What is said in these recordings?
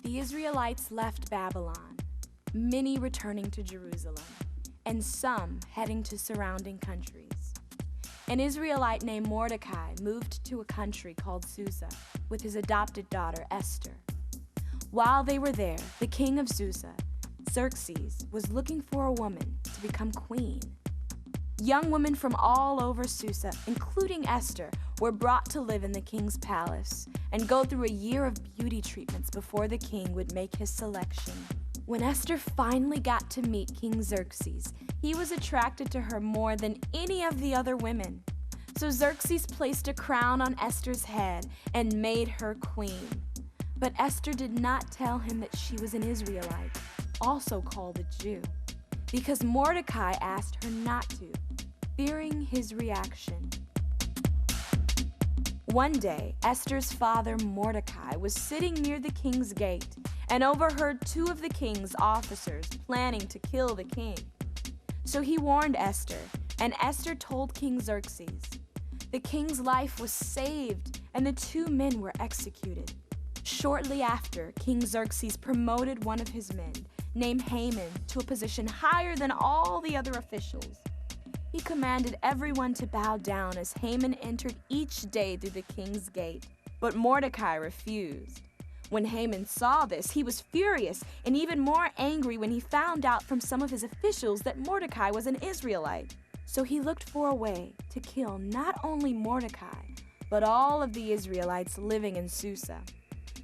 The Israelites left Babylon, many returning to Jerusalem, and some heading to surrounding countries. An Israelite named Mordecai moved to a country called Susa with his adopted daughter Esther. While they were there, the king of Susa, Xerxes, was looking for a woman to become queen. Young women from all over Susa, including Esther, were brought to live in the king's palace and go through a year of beauty treatments before the king would make his selection. When Esther finally got to meet King Xerxes, he was attracted to her more than any of the other women. So Xerxes placed a crown on Esther's head and made her queen. But Esther did not tell him that she was an Israelite, also called a Jew, because Mordecai asked her not to, fearing his reaction. One day, Esther's father, Mordecai, was sitting near the king's gate and overheard two of the king's officers planning to kill the king. So he warned Esther, and Esther told King Xerxes. The king's life was saved, and the two men were executed. Shortly after, King Xerxes promoted one of his men, named Haman, to a position higher than all the other officials. He commanded everyone to bow down as Haman entered each day through the king's gate, but Mordecai refused. When Haman saw this, he was furious and even more angry when he found out from some of his officials that Mordecai was an Israelite. So he looked for a way to kill not only Mordecai, but all of the Israelites living in Susa.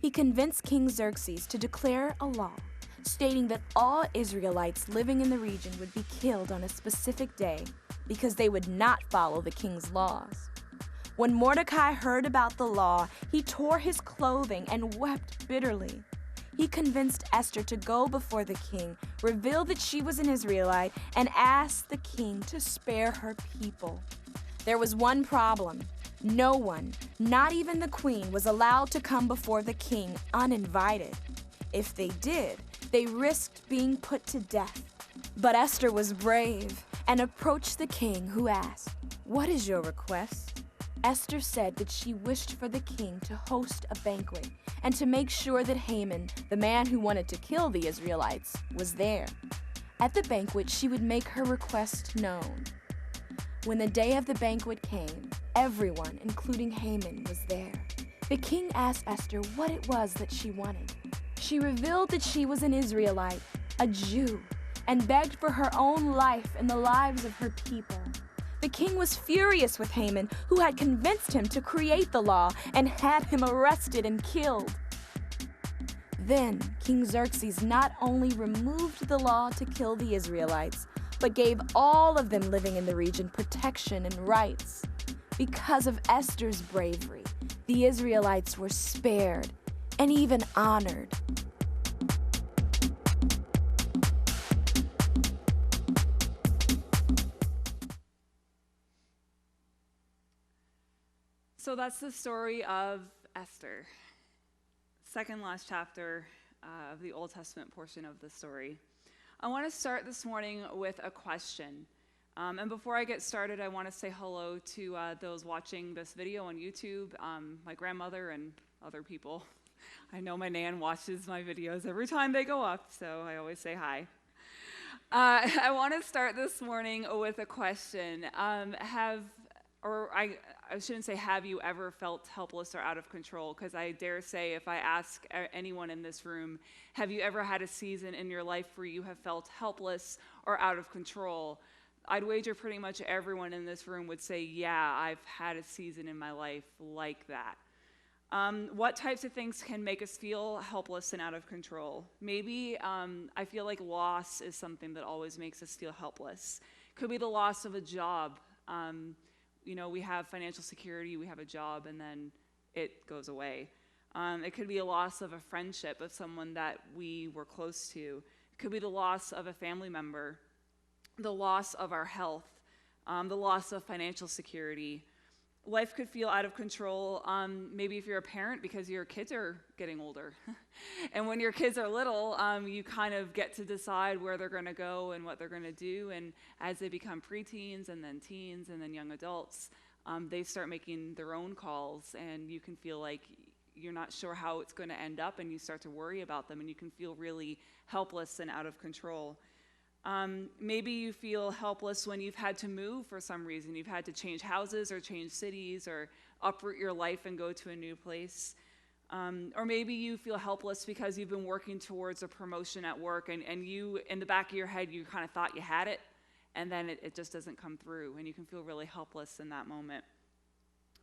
He convinced King Xerxes to declare a law stating that all Israelites living in the region would be killed on a specific day because they would not follow the king's laws. When Mordecai heard about the law, he tore his clothing and wept bitterly. He convinced Esther to go before the king, reveal that she was an Israelite, and ask the king to spare her people. There was one problem. No one, not even the queen, was allowed to come before the king uninvited. If they did, they risked being put to death. But Esther was brave and approached the king, who asked, "What is your request?" Esther said that she wished for the king to host a banquet and to make sure that Haman, the man who wanted to kill the Israelites, was there. At the banquet, she would make her request known. When the day of the banquet came, everyone, including Haman, was there. The king asked Esther what it was that she wanted. She revealed that she was an Israelite, a Jew, and begged for her own life and the lives of her people. The king was furious with Haman, who had convinced him to create the law and had him arrested and killed. Then King Xerxes not only removed the law to kill the Israelites, but gave all of them living in the region protection and rights. Because of Esther's bravery, the Israelites were spared and even honored. So that's the story of Esther, second last chapter of the Old Testament portion of the story. I want to start this morning with a question. And before I get started, I want to say hello to those watching this video on YouTube, my grandmother and other people. I know my Nan watches my videos every time they go up, so I always say hi. I want to start this morning with a question. I shouldn't say have you ever felt helpless or out of control, because I dare say if I ask anyone in this room, have you ever had a season in your life where you have felt helpless or out of control? I'd wager pretty much everyone in this room would say, yeah, I've had a season in my life like that. What types of things can make us feel helpless and out of control? Maybe I feel like loss is something that always makes us feel helpless. Could be the loss of a job. We have financial security, we have a job, and then it goes away. It could be a loss of a friendship of someone that we were close to. It could be the loss of a family member, the loss of our health, the loss of financial security. Life could feel out of control, maybe if you're a parent, because your kids are getting older. And when your kids are little, you kind of get to decide where they're going to go and what they're going to do. And as they become preteens and then teens and then young adults, they start making their own calls, and you can feel like you're not sure how it's going to end up, and you start to worry about them, and you can feel really helpless and out of control. Maybe you feel helpless when you've had to move for some reason. You've had to change houses or change cities or uproot your life and go to a new place. Or maybe you feel helpless because you've been working towards a promotion at work, and you, in the back of your head, you kind of thought you had it, and then it just doesn't come through, and you can feel really helpless in that moment.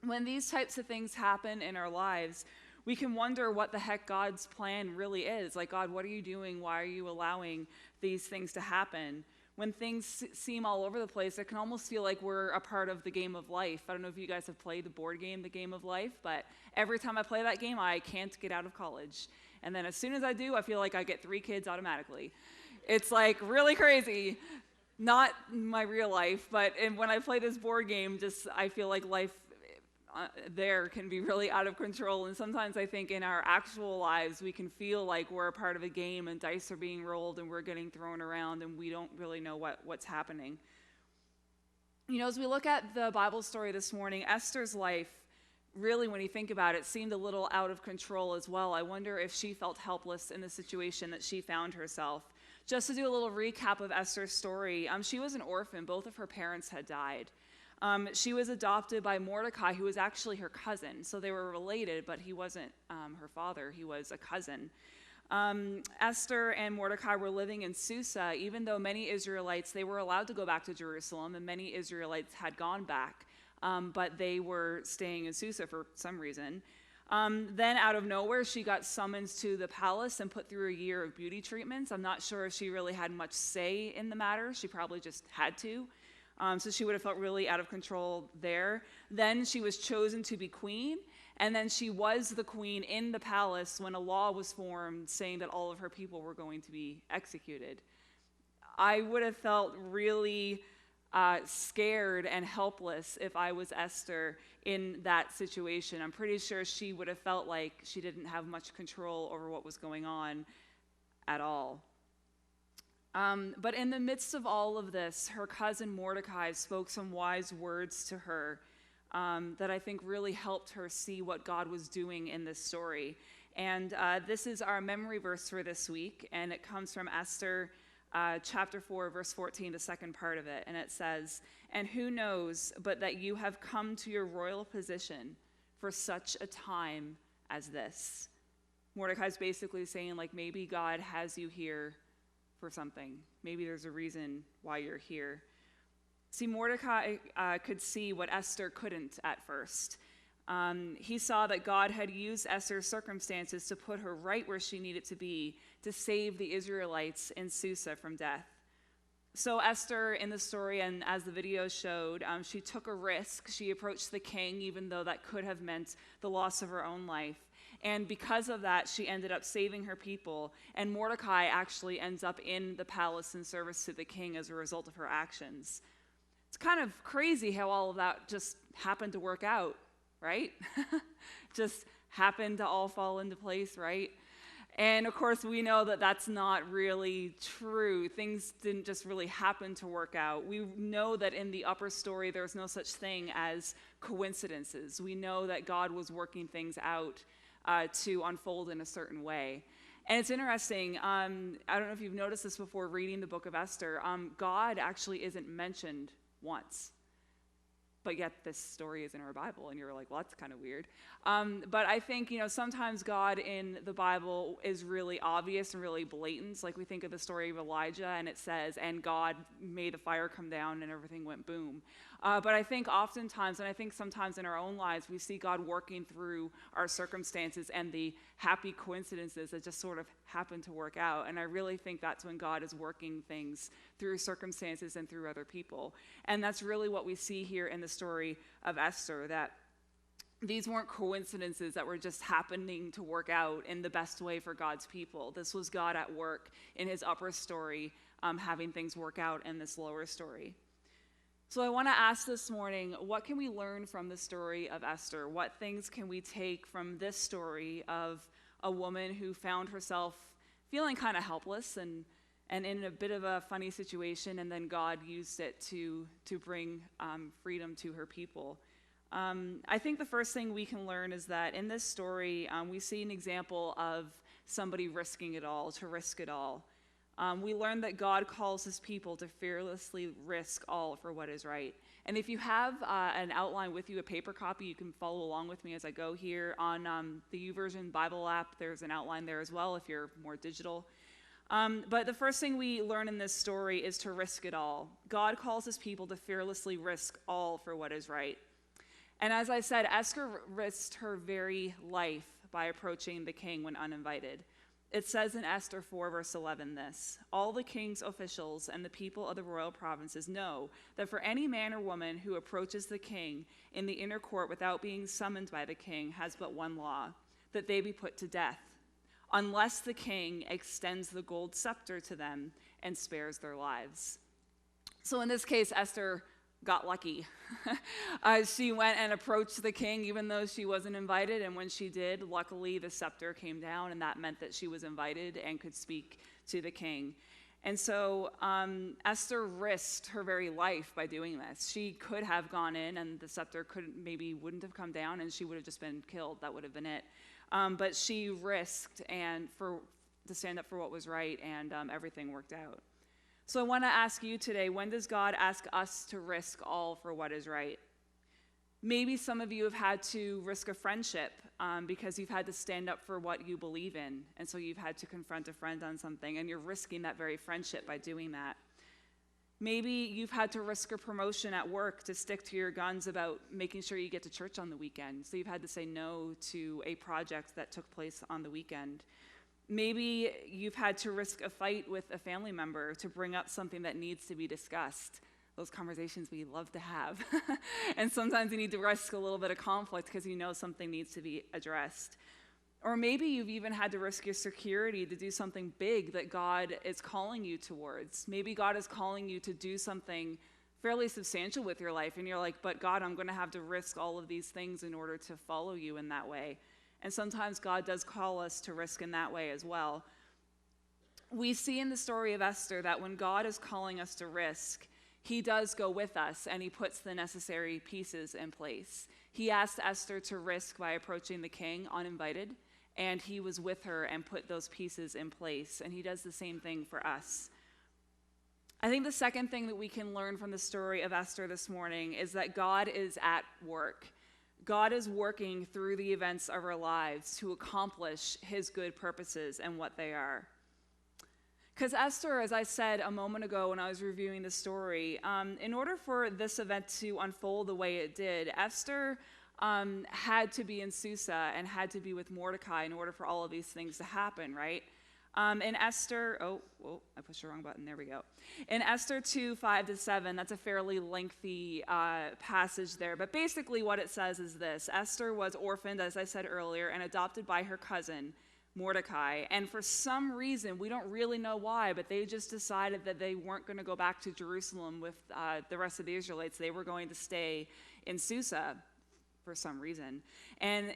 When these types of things happen in our lives, we can wonder what the heck God's plan really is. Like, God, what are you doing? Why are you allowing these things to happen? When things seem all over the place, it can almost feel like we're a part of the game of life. I don't know if you guys have played the board game, The Game of Life, but every time I play that game, I can't get out of college. And then as soon as I do, I feel like I get 3 kids automatically. It's like really crazy. Not my real life, but when I play this board game, I feel like life there can be really out of control. And sometimes I think in our actual lives, we can feel like we're a part of a game and dice are being rolled and we're getting thrown around and we don't really know what's happening. You know, as we look at the Bible story this morning, Esther's life, really, when you think about it, seemed a little out of control as well. I wonder if she felt helpless in the situation that she found herself. Just to do a little recap of Esther's story, she was an orphan. Both of her parents had died. She was adopted by Mordecai, who was actually her cousin. So they were related, but he wasn't her father. He was a cousin. Esther and Mordecai were living in Susa, even though many Israelites, they were allowed to go back to Jerusalem, and many Israelites had gone back, but they were staying in Susa for some reason. Then out of nowhere, she got summoned to the palace and put through a year of beauty treatments. I'm not sure if she really had much say in the matter. She probably just had to. So she would have felt really out of control there. Then she was chosen to be queen, and then she was the queen in the palace when a law was formed saying that all of her people were going to be executed. I would have felt really scared and helpless if I was Esther in that situation. I'm pretty sure she would have felt like she didn't have much control over what was going on at all. But in the midst of all of this, her cousin Mordecai spoke some wise words to her that I think really helped her see what God was doing in this story. And this is our memory verse for this week, and it comes from Esther chapter 4, verse 14, the second part of it. And it says, "And who knows but that you have come to your royal position for such a time as this." Mordecai's basically saying, like, maybe God has you here for something. Maybe there's a reason why you're here. See, Mordecai could see what Esther couldn't at first. He saw that God had used Esther's circumstances to put her right where she needed to be to save the Israelites in Susa from death. So Esther, in the story, and as the video showed, she took a risk. She approached the king, even though that could have meant the loss of her own life. And because of that, she ended up saving her people. And Mordecai actually ends up in the palace in service to the king as a result of her actions. It's kind of crazy how all of that just happened to work out, right? Just happened to all fall into place, right? And of course, we know that that's not really true. Things didn't just really happen to work out. We know that in the upper story, there's no such thing as coincidences. We know that God was working things out to unfold in a certain way. And it's interesting, I don't know if you've noticed this before reading the book of Esther, God actually isn't mentioned once. But yet this story is in our Bible, and you're like, well, that's kind of weird. But I think, sometimes God in the Bible is really obvious and really blatant. Like we think of the story of Elijah, and it says, and God made the fire come down, and everything went boom. But I think oftentimes, and I think sometimes in our own lives, we see God working through our circumstances and the happy coincidences that just sort of happen to work out. And I really think that's when God is working things through circumstances and through other people. And that's really what we see here in the story of Esther, that these weren't coincidences that were just happening to work out in the best way for God's people. This was God at work in his upper story, having things work out in this lower story. So I want to ask this morning, what can we learn from the story of Esther? What things can we take from this story of a woman who found herself feeling kind of helpless and in a bit of a funny situation, and then God used it to bring freedom to her people? I think the first thing we can learn is that in this story, we see an example of somebody risking it all, to risk it all. We learn that God calls his people to fearlessly risk all for what is right. And if you have an outline with you, a paper copy, you can follow along with me as I go here. On the YouVersion Bible app, there's an outline there as well if you're more digital. But the first thing we learn in this story is to risk it all. God calls his people to fearlessly risk all for what is right. And as I said, Esther risked her very life by approaching the king when uninvited. It says in Esther 4, verse 11 this: "All the king's officials and the people of the royal provinces know that for any man or woman who approaches the king in the inner court without being summoned by the king has but one law, that they be put to death, unless the king extends the gold scepter to them and spares their lives." So in this case, Esther got lucky. She went and approached the king even though she wasn't invited, and when she did, luckily the scepter came down, and that meant that she was invited and could speak to the king. And so Esther risked her very life by doing this. She could have gone in and the scepter wouldn't have come down, and she would have just been killed. That would have been it. But she risked to stand up for what was right, and everything worked out. So I want to ask you today, when does God ask us to risk all for what is right? Maybe some of you have had to risk a friendship because you've had to stand up for what you believe in, and so you've had to confront a friend on something, and you're risking that very friendship by doing that. Maybe you've had to risk a promotion at work to stick to your guns about making sure you get to church on the weekend, so you've had to say no to a project that took place on the weekend. Maybe you've had to risk a fight with a family member to bring up something that needs to be discussed. Those conversations we love to have. And sometimes you need to risk a little bit of conflict because you know something needs to be addressed. Or maybe you've even had to risk your security to do something big that God is calling you towards. Maybe God is calling you to do something fairly substantial with your life, and you're like, but God, I'm going to have to risk all of these things in order to follow you in that way. And sometimes God does call us to risk in that way as well. We see in the story of Esther that when God is calling us to risk, he does go with us and he puts the necessary pieces in place. He asked Esther to risk by approaching the king uninvited, and he was with her and put those pieces in place. And he does the same thing for us. I think the second thing that we can learn from the story of Esther this morning is that God is at work. God is working through the events of our lives to accomplish his good purposes and what they are. Because Esther, as I said a moment ago when I was reviewing the story, in order for this event to unfold the way it did, Esther had to be in Susa and had to be with Mordecai in order for all of these things to happen, right? In Esther, I pushed the wrong button, there we go. In Esther 2, 5-7, that's a fairly lengthy passage there, but basically what it says is this: Esther was orphaned, as I said earlier, and adopted by her cousin, Mordecai, and for some reason, we don't really know why, but they just decided that they weren't going to go back to Jerusalem with the rest of the Israelites. They were going to stay in Susa for some reason. And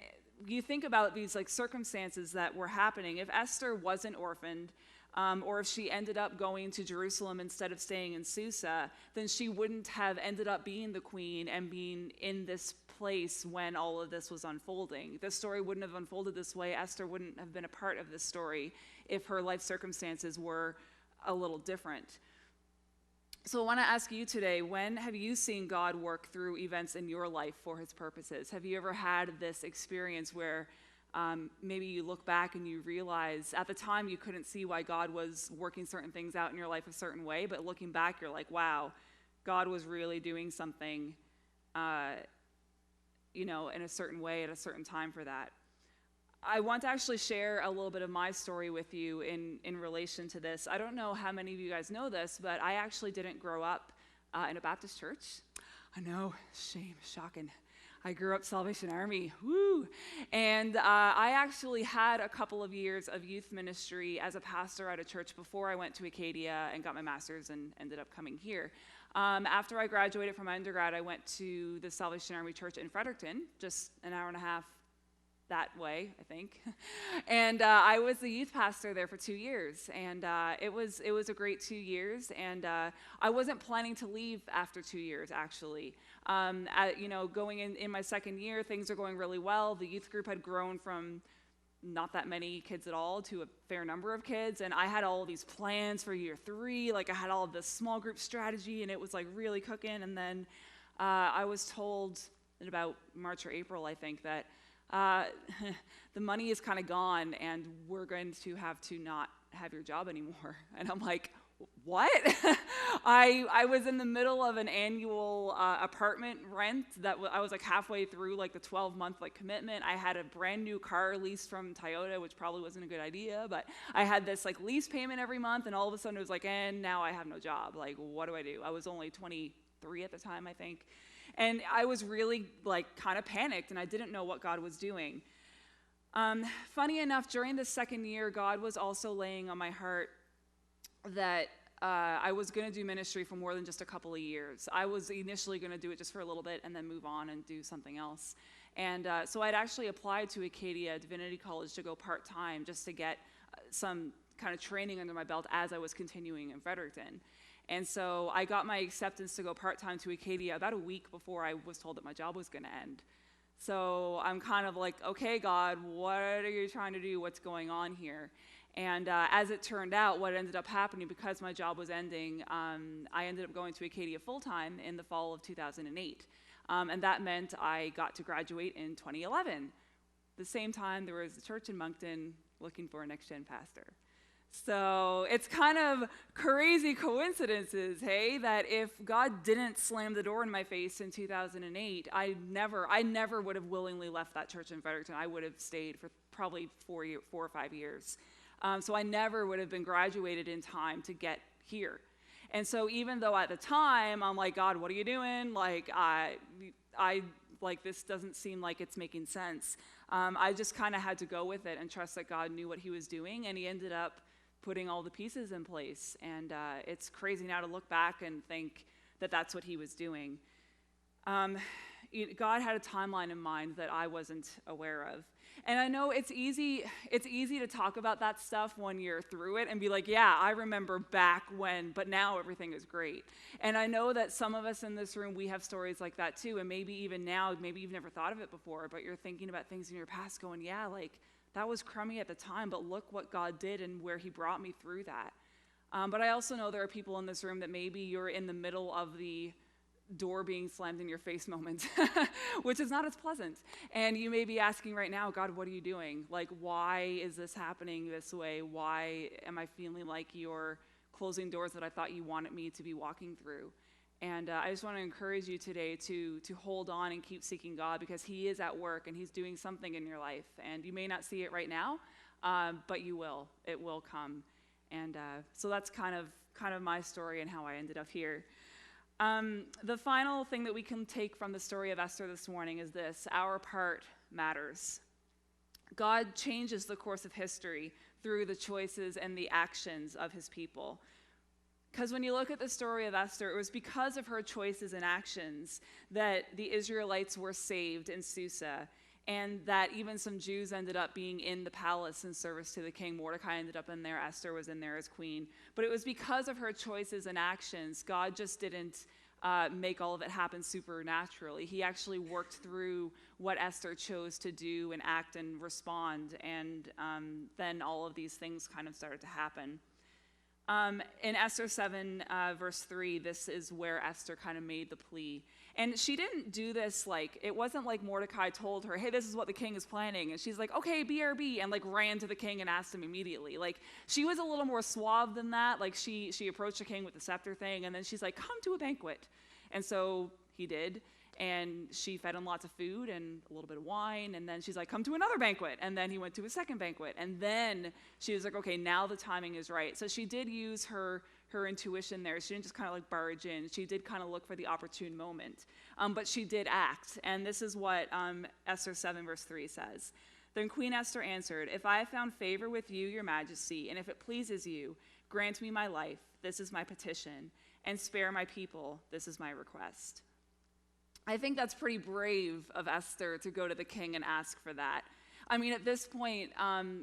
you think about these circumstances that were happening. If Esther wasn't orphaned, or if she ended up going to Jerusalem instead of staying in Susa, then she wouldn't have ended up being the queen and being in this place when all of this was unfolding. The story wouldn't have unfolded this way. Esther wouldn't have been a part of this story if her life circumstances were a little different. So I want to ask you today, when have you seen God work through events in your life for his purposes? Have you ever had this experience where maybe you look back and you realize at the time you couldn't see why God was working certain things out in your life a certain way, but looking back you're like, wow, God was really doing something in a certain way at a certain time for that. I want to actually share a little bit of my story with you in relation to this. I don't know how many of you guys know this, but I actually didn't grow up in a Baptist church. I know, shame, shocking. I grew up Salvation Army, woo! And I actually had a couple of years of youth ministry as a pastor at a church before I went to Acadia and got my master's and ended up coming here. After I graduated from my undergrad, I went to the Salvation Army Church in Fredericton, just an hour and a half that way, I think. And I was the youth pastor there for 2 years, and it was a great 2 years. And I wasn't planning to leave after 2 years, actually. Going in my second year, things are going really well. The youth group had grown from not that many kids at all to a fair number of kids, and I had all these plans for year 3. Like, I had all of this small group strategy, and it was like really cooking. And then I was told in about March or April, I think, that the money is kind of gone and we're going to have to not have your job anymore. And I'm like, what? I was in the middle of an annual apartment rent that I was like halfway through like the 12-month like commitment. I had a brand new car leased from Toyota, which probably wasn't a good idea, but I had this like lease payment every month, and all of a sudden it was like, and now I have no job. Like, what do I do? I was only 23 at the time, I think. And I was really like kind of panicked, and I didn't know what God was doing. Funny enough, during the second year, God was also laying on my heart that I was going to do ministry for more than just a couple of years. I was initially going to do it just for a little bit and then move on and do something else. And so I'd actually applied to Acadia Divinity College to go part-time just to get some kind of training under my belt as I was continuing in Fredericton. And so I got my acceptance to go part-time to Acadia about a week before I was told that my job was going to end. So I'm kind of like, okay, God, what are you trying to do? What's going on here? And as it turned out, what ended up happening, because my job was ending, I ended up going to Acadia full-time in the fall of 2008. And that meant I got to graduate in 2011. The same time, there was a church in Moncton looking for a next-gen pastor. So it's kind of crazy coincidences, hey, that if God didn't slam the door in my face in 2008, I never would have willingly left that church in Fredericton. I would have stayed for probably 4 or 5 years. So I never would have been graduated in time to get here. And so even though at the time I'm like, God, what are you doing? Like, I like, this doesn't seem like it's making sense. I just kind of had to go with it and trust that God knew what he was doing, and he ended up putting all the pieces in place. And it's crazy now to look back and think that that's what he was doing. God had a timeline in mind that I wasn't aware of. And I know it's easy to talk about that stuff when you're through it and be like, yeah, I remember back when, but now everything is great. And I know that some of us in this room, we have stories like that too. And maybe even now, maybe you've never thought of it before, but you're thinking about things in your past going, yeah, like, that was crummy at the time, but look what God did and where he brought me through that. But I also know there are people in this room that maybe you're in the middle of the door being slammed in your face moment, which is not as pleasant. And you may be asking right now, God, what are you doing? Like, why is this happening this way? Why am I feeling like you're closing doors that I thought you wanted me to be walking through? And I just want to encourage you today to hold on and keep seeking God, because he is at work and he's doing something in your life. And you may not see it right now, but you will. It will come. And so that's kind of my story and how I ended up here. The final thing that we can take from the story of Esther this morning is this: our part matters. God changes the course of history through the choices and the actions of his people. Because when you look at the story of Esther, it was because of her choices and actions that the Israelites were saved in Susa, and that even some Jews ended up being in the palace in service to the king. Mordecai ended up in there. Esther was in there as queen. But it was because of her choices and actions. God just didn't make all of it happen supernaturally. He actually worked through what Esther chose to do and act and respond, and then all of these things kind of started to happen. In Esther 7, verse 3, this is where Esther kind of made the plea. And she didn't do this like, it wasn't like Mordecai told her, hey, this is what the king is planning. And she's like, okay, BRB, and like ran to the king and asked him immediately. Like, she was a little more suave than that. Like, she approached the king with the scepter thing, and then she's like, come to a banquet. And so he did. And she fed him lots of food and a little bit of wine. And then she's like, come to another banquet. And then he went to a second banquet. And then she was like, okay, now the timing is right. So she did use her intuition there. She didn't just kind of like barge in. She did kind of look for the opportune moment. But she did act. And this is what Esther 7 verse 3 says. Then Queen Esther answered, if I have found favor with you, your majesty, and if it pleases you, grant me my life. This is my petition. And spare my people. This is my request. I think that's pretty brave of Esther to go to the king and ask for that. I mean, at this point,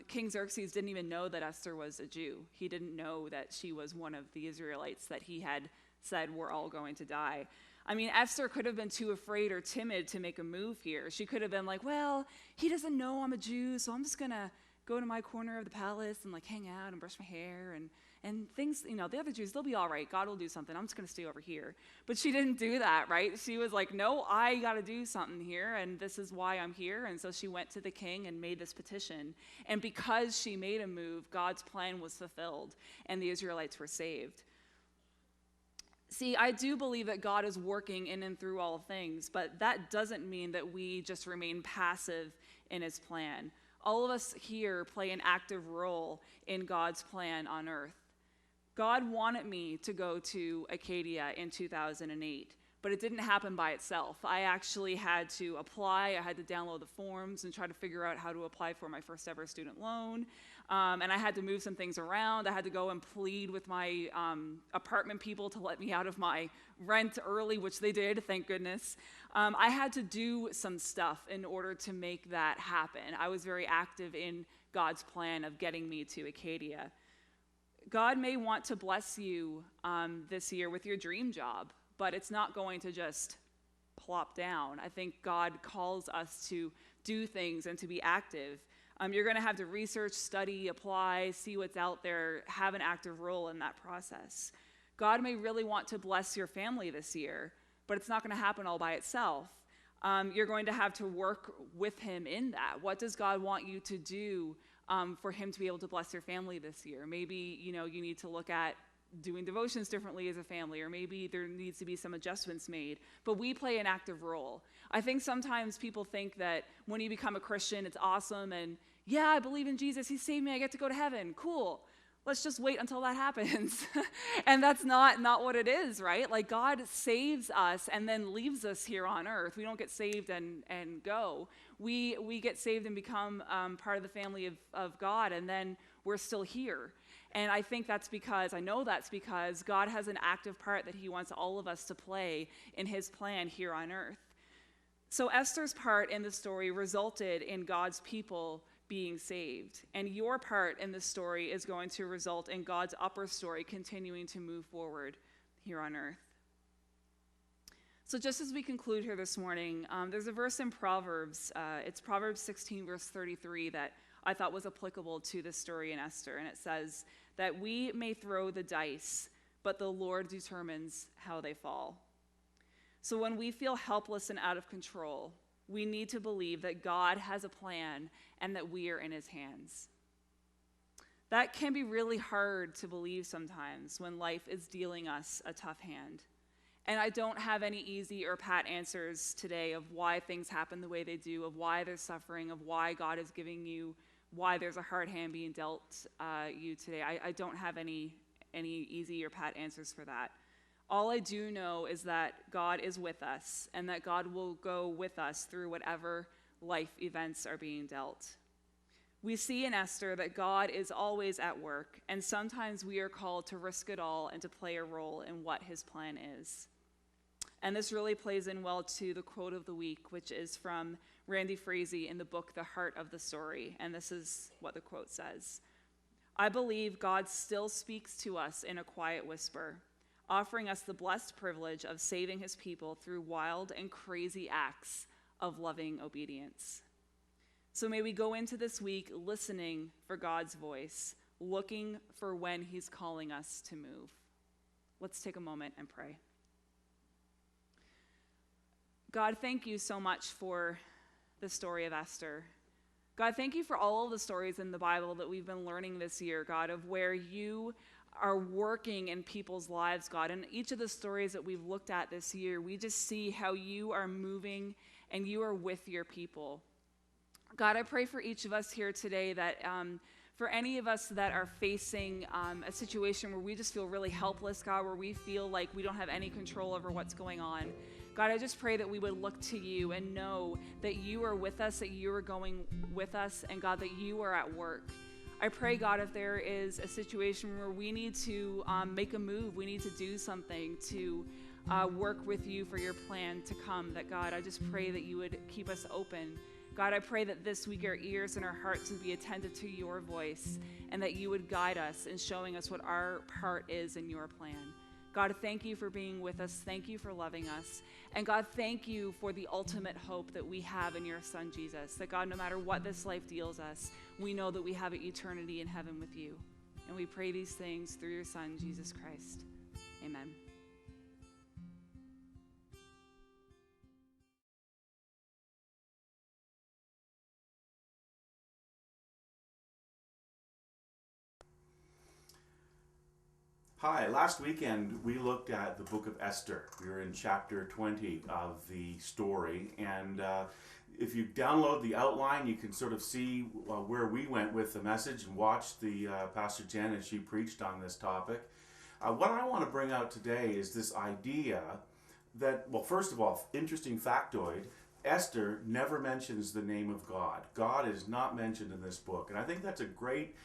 King Xerxes didn't even know that Esther was a Jew. He didn't know that she was one of the Israelites that he had said were all going to die. I mean, Esther could have been too afraid or timid to make a move here. She could have been like, well, he doesn't know I'm a Jew, so I'm just going to go to my corner of the palace and like hang out and brush my hair and things, the other Jews, they'll be all right. God will do something. I'm just going to stay over here. But she didn't do that, right? She was like, no, I got to do something here, and this is why I'm here. And so she went to the king and made this petition. And because she made a move, God's plan was fulfilled, and the Israelites were saved. See, I do believe that God is working in and through all things, but that doesn't mean that we just remain passive in his plan. All of us here play an active role in God's plan on earth. God wanted me to go to Acadia in 2008, but it didn't happen by itself. I actually had to apply. I had to download the forms and try to figure out how to apply for my first ever student loan. And I had to move some things around. I had to go and plead with my apartment people to let me out of my rent early, which they did, thank goodness. I had to do some stuff in order to make that happen. I was very active in God's plan of getting me to Acadia. God may want to bless you this year with your dream job, but it's not going to just plop down. I think God calls us to do things and to be active. You're going to have to research, study, apply, see what's out there, have an active role in that process. God may really want to bless your family this year, but it's not going to happen all by itself. You're going to have to work with him in that. What does God want you to do for him to be able to bless your family this year? Maybe, you need to look at doing devotions differently as a family, or maybe there needs to be some adjustments made, but we play an active role. I think sometimes people think that when you become a Christian, it's awesome, and yeah, I believe in Jesus, he saved me, I get to go to heaven, cool. Let's just wait until that happens. And that's not what it is, right? Like, God saves us and then leaves us here on earth. We don't get saved and go. We get saved and become part of the family of God, and then we're still here. And I know that's because God has an active part that he wants all of us to play in his plan here on earth. So Esther's part in the story resulted in God's people being saved. And your part in the story is going to result in God's upper story continuing to move forward here on earth. So just as we conclude here this morning, there's a verse in Proverbs. It's Proverbs 16, verse 33, that I thought was applicable to this story in Esther. And it says that we may throw the dice, but the Lord determines how they fall. So when we feel helpless and out of control, we need to believe that God has a plan and that we are in his hands. That can be really hard to believe sometimes when life is dealing us a tough hand. And I don't have any easy or pat answers today of why things happen the way they do, of why there's suffering, of why God is giving you, why there's a hard hand being dealt you today. I don't have any easy or pat answers for that. All I do know is that God is with us and that God will go with us through whatever life events are being dealt. We see in Esther that God is always at work, and sometimes we are called to risk it all and to play a role in what his plan is. And this really plays in well to the quote of the week, which is from Randy Frazee in the book, The Heart of the Story. And this is what the quote says. I believe God still speaks to us in a quiet whisper, offering us the blessed privilege of saving his people through wild and crazy acts of loving obedience. So may we go into this week listening for God's voice, looking for when he's calling us to move. Let's take a moment and pray. God, thank you so much for the story of Esther. God, thank you for all of the stories in the Bible that we've been learning this year, God, of where you are working in people's lives, God. And each of the stories that we've looked at this year, we just see how you are moving and you are with your people. God, I pray for each of us here today that for any of us that are facing a situation where we just feel really helpless, God, where we feel like we don't have any control over what's going on, God, I just pray that we would look to you and know that you are with us, that you are going with us, and God, that you are at work. I pray, God, if there is a situation where we need to make a move, we need to do something to work with you for your plan to come, that God, I just pray that you would keep us open God, I pray that this week our ears and our hearts would be attentive to your voice and that you would guide us in showing us what our part is in your plan. God, thank you for being with us. Thank you for loving us. And God, thank you for the ultimate hope that we have in your Son, Jesus. That God, no matter what this life deals us, we know that we have an eternity in heaven with you. And we pray these things through your Son, Jesus Christ. Amen. Hi, last weekend we looked at the book of Esther. We were in chapter 20 of the story, and if you download the outline, you can sort of see where we went with the message and watch the Pastor Jen as she preached on this topic. What I want to bring out today is this idea that, well, first of all, interesting factoid, Esther never mentions the name of God. God is not mentioned in this book, and I think that's a great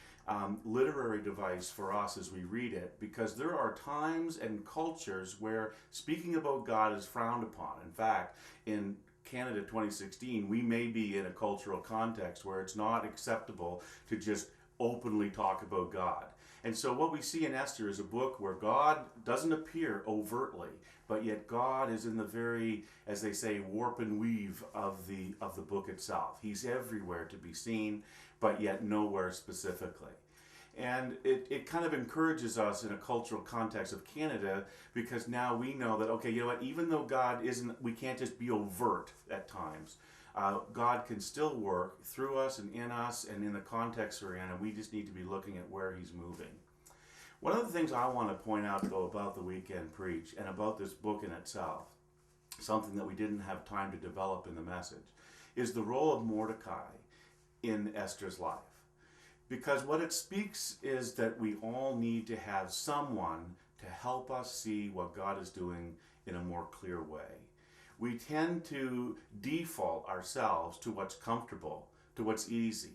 literary device for us as we read it, because there are times and cultures where speaking about God is frowned upon. In fact, in Canada 2016, we may be in a cultural context where it's not acceptable to just openly talk about God. And so what we see in Esther is a book where God doesn't appear overtly, but yet God is in the very, as they say, warp and weave of the book itself. He's everywhere to be seen, but yet nowhere specifically. And it kind of encourages us in a cultural context of Canada, because now we know that, okay, you know what, even though God isn't, we can't just be overt at times. God can still work through us and in us and in the context we're in, and we just need to be looking at where he's moving. One of the things I want to point out, though, about the weekend preach and about this book in itself, something that we didn't have time to develop in the message, is the role of Mordecai in Esther's life. Because what it speaks is that we all need to have someone to help us see what God is doing in a more clear way. We tend to default ourselves to what's comfortable, to what's easy.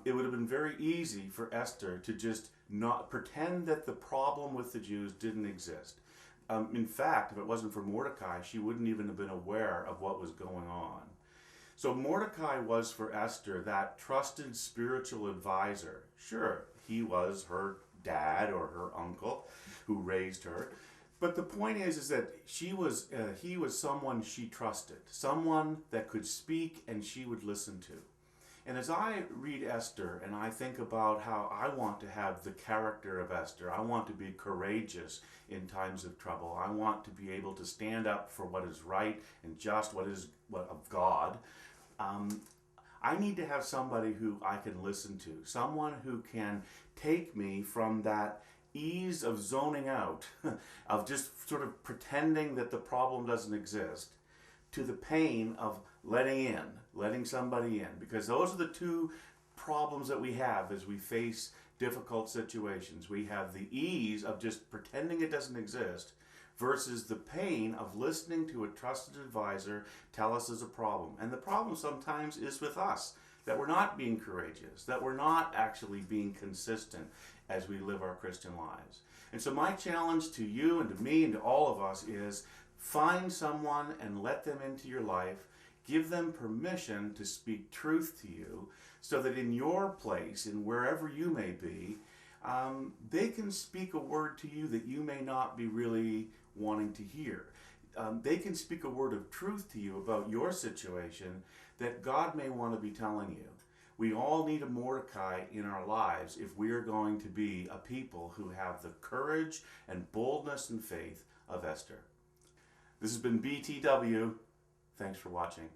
It would have been very easy for Esther to just not pretend that the problem with the Jews didn't exist. In fact, if it wasn't for Mordecai, she wouldn't even have been aware of what was going on. So Mordecai was for Esther that trusted spiritual advisor. Sure, he was her dad or her uncle who raised her. But the point is that he was someone she trusted, someone that could speak and she would listen to. And as I read Esther and I think about how I want to have the character of Esther, I want to be courageous in times of trouble. I want to be able to stand up for what is right and just, what of God. I need to have somebody who I can listen to, someone who can take me from that ease of zoning out, of just sort of pretending that the problem doesn't exist, to the pain of letting somebody in. Because those are the two problems that we have as we face difficult situations. We have the ease of just pretending it doesn't exist versus the pain of listening to a trusted advisor tell us there's a problem. And the problem sometimes is with us, that we're not being courageous, that we're not actually being consistent as we live our Christian lives. And so my challenge to you and to me and to all of us is find someone and let them into your life. Give them permission to speak truth to you so that in your place, in wherever you may be, they can speak a word to you that you may not be really wanting to hear. They can speak a word of truth to you about your situation that God may want to be telling you. We all need a Mordecai in our lives if we are going to be a people who have the courage and boldness and faith of Esther. This has been BTW. Thanks for watching.